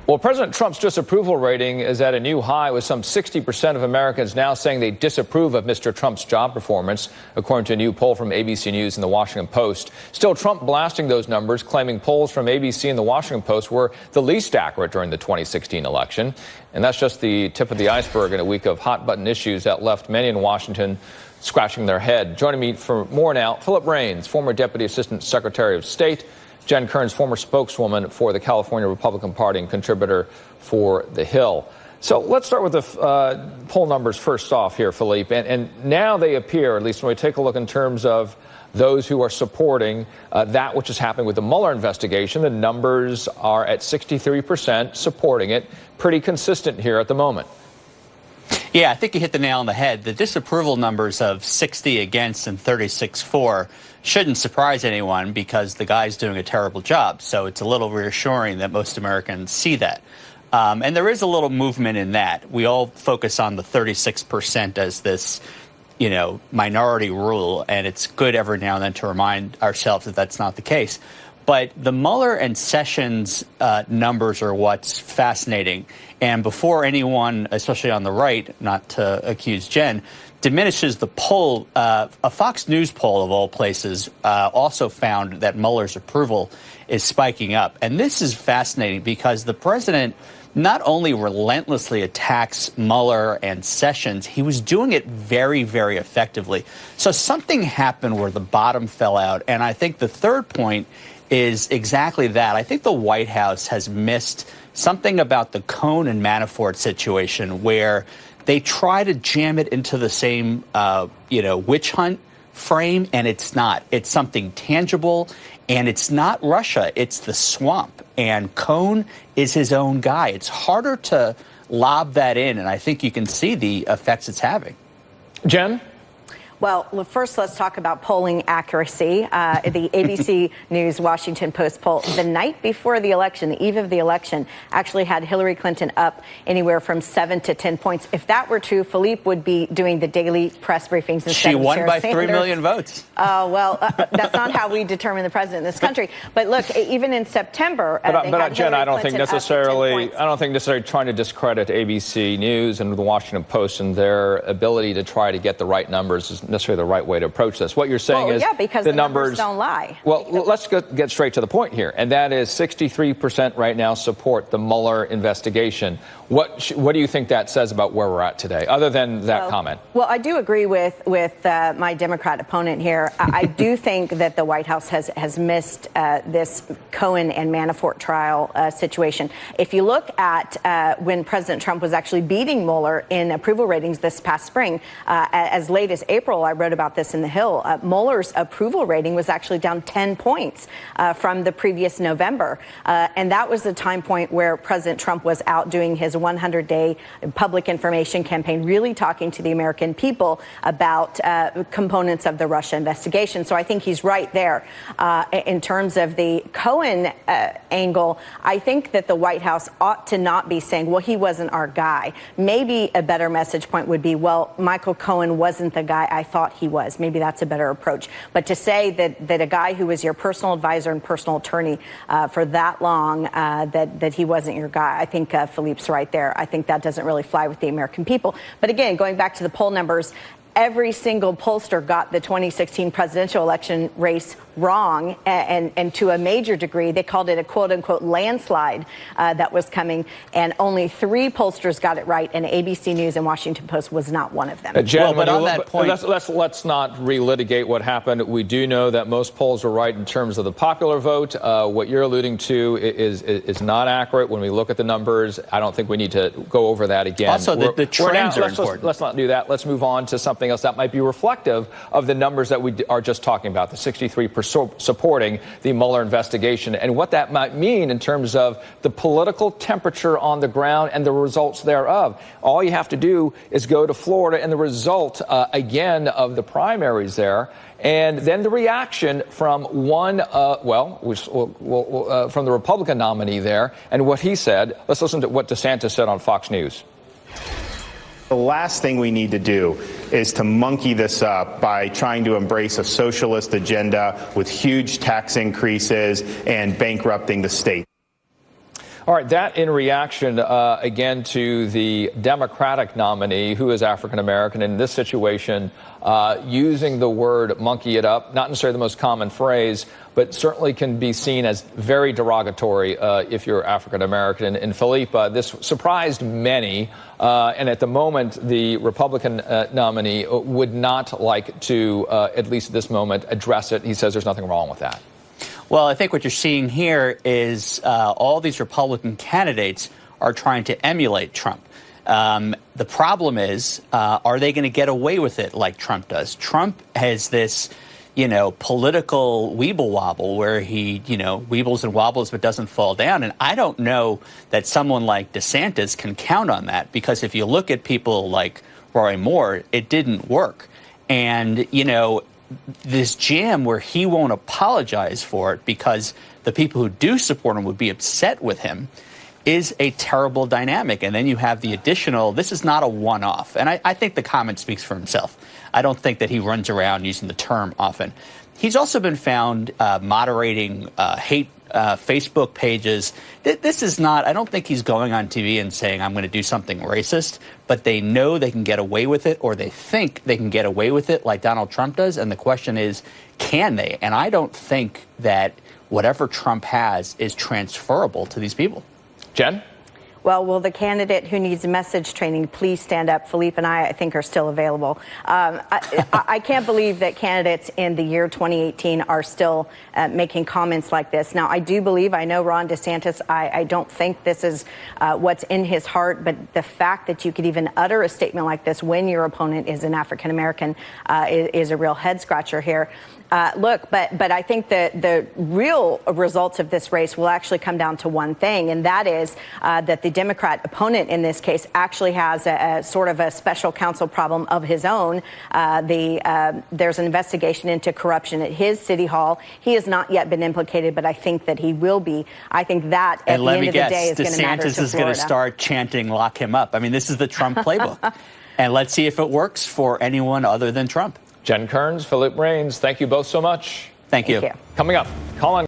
Well, President Trump's disapproval rating is at a new high, with some 60% of Americans now saying they disapprove of Mr. Trump's job performance, according to a new poll from ABC News and The Washington Post. Still, Trump blasting those numbers, claiming polls from ABC and The Washington Post were the least accurate during the 2016 election. And that's just the tip of the iceberg in a week of hot-button issues that left many in Washington scratching their head. Joining me for more now, Philip Raines, former Deputy Assistant Secretary of State, Jen Kerns, former spokeswoman for the California Republican Party and contributor for The Hill. So let's start with the poll numbers first off here, Philippe. And now they appear, at least when we take a look in terms of those who are supporting that which is happening with the Mueller investigation, the numbers are at 63% supporting it. Pretty consistent here at the moment. Yeah, I think you hit the nail on the head. The disapproval numbers of 60 against and 36 for shouldn't surprise anyone because the guy's doing a terrible job. So it's a little reassuring that most Americans see that. And there is a little movement in that. We all focus on the 36% as this, minority rule, and it's good every now and then to remind ourselves that that's not the case. But the Mueller and Sessions numbers are what's fascinating. And before anyone, especially on the right, not to accuse Jen, diminishes the poll, a Fox News poll of all places also found that Mueller's approval is spiking up. And this is fascinating because the president not only relentlessly attacks Mueller and Sessions, he was doing it very, very effectively. So something happened where the bottom fell out. And I think the third point is exactly that. I think the White House has missed something about the Cohn and Manafort situation where they try to jam it into the same, witch hunt frame, and it's not. It's something tangible, and it's not Russia. It's the swamp, and Cohn is his own guy. It's harder to lob that in, and I think you can see the effects it's having. Jen? Well, first, let's talk about polling accuracy. The ABC News Washington Post poll the night before the election, the eve of the election, actually had Hillary Clinton up anywhere from 7 to 10 points. If that were true, Philippe would be doing the daily press briefings instead She of won Sarah by Sanders. 3 million votes. That's not how we determine the president in this country. But look, even in September, but Jen, I don't think necessarily trying to discredit ABC News and the Washington Post and their ability to try to get the right numbers is necessarily the right way to approach this. What you're saying is because the numbers don't lie. Well, let's get straight to the point here, and that is 63% right now support the Mueller investigation. What do you think that says about where we're at today, other than that comment? Well, I do agree with my Democrat opponent here. I do think that the White House has missed this Cohen and Manafort trial situation. If you look at when President Trump was actually beating Mueller in approval ratings this past spring, as late as April, I wrote about this in The Hill. Mueller's approval rating was actually down 10 points from the previous November. And that was the time point where President Trump was out doing his 100-day public information campaign, really talking to the American people about components of the Russia investigation. So I think he's right there. In terms of the Cohen angle, I think that the White House ought to not be saying, well, he wasn't our guy. Maybe a better message point would be, well, Michael Cohen wasn't the guy I thought he was. Maybe that's a better approach. But to say that a guy who was your personal advisor and personal attorney for that long, that he wasn't your guy, I think Philippe's right there. I think that doesn't really fly with the American people. But again, going back to the poll numbers, every single pollster got the 2016 presidential election race wrong, and to a major degree. They called it a quote-unquote landslide that was coming, and only 3 pollsters got it right, and ABC News and Washington Post was not one of them. Jen, but on that point, let's not relitigate what happened. We do know that most polls were right in terms of the popular vote. What you're alluding to is not accurate. When we look at the numbers, I don't think we need to go over that again. Also, the trends are important. Let's not do that. Let's move on to something else that might be reflective of the numbers that we are just talking about, the 63% supporting the Mueller investigation, and what that might mean in terms of the political temperature on the ground and the results thereof. All you have to do is go to Florida and the result, again, of the primaries there, and then the reaction from from the Republican nominee there and what he said. Let's listen to what DeSantis said on Fox News. The last thing we need to do is to monkey this up by trying to embrace a socialist agenda with huge tax increases and bankrupting the state. All right, that in reaction, again, to the Democratic nominee, who is African-American in this situation, using the word monkey it up, not necessarily the most common phrase, but certainly can be seen as very derogatory if you're African-American. And Philippe, this surprised many. And at the moment, the Republican nominee would not like to, at least at this moment, address it. He says there's nothing wrong with that. Well, I think what you're seeing here is all these Republican candidates are trying to emulate Trump. The problem is, are they going to get away with it like Trump does? Trump has this, political weeble wobble where he, weebles and wobbles but doesn't fall down. And I don't know that someone like DeSantis can count on that, because if you look at people like Roy Moore, it didn't work. And, this jam where he won't apologize for it because the people who do support him would be upset with him is a terrible dynamic. And then you have the additional, this is not a one-off. And I think the comment speaks for himself. I don't think that he runs around using the term often. He's also been found moderating hate Facebook pages. This is not, I don't think he's going on TV and saying, I'm going to do something racist, but they know they can get away with it, or they think they can get away with it like Donald Trump does. And the question is, can they? And I don't think that whatever Trump has is transferable to these people. Jen? Well, will the candidate who needs message training please stand up? Philippe and I think, are still available. I can't believe that candidates in the year 2018 are still making comments like this. Now, I do believe, I know Ron DeSantis, I don't think this is what's in his heart, but the fact that you could even utter a statement like this when your opponent is an African-American is a real head-scratcher here. Look, but I think that the real results of this race will actually come down to one thing, and that is that the Democrat opponent in this case actually has a sort of a special counsel problem of his own. There's an investigation into corruption at his city hall. He has not yet been implicated, but I think that he will be. I think that at the end of the day is going to matter to Florida. DeSantis is going to start chanting, lock him up. I mean, this is the Trump playbook. And let's see if it works for anyone other than Trump. Jen Kerns, Philippe Reigns, thank you both so much. Thank you. Thank you. Coming up, call on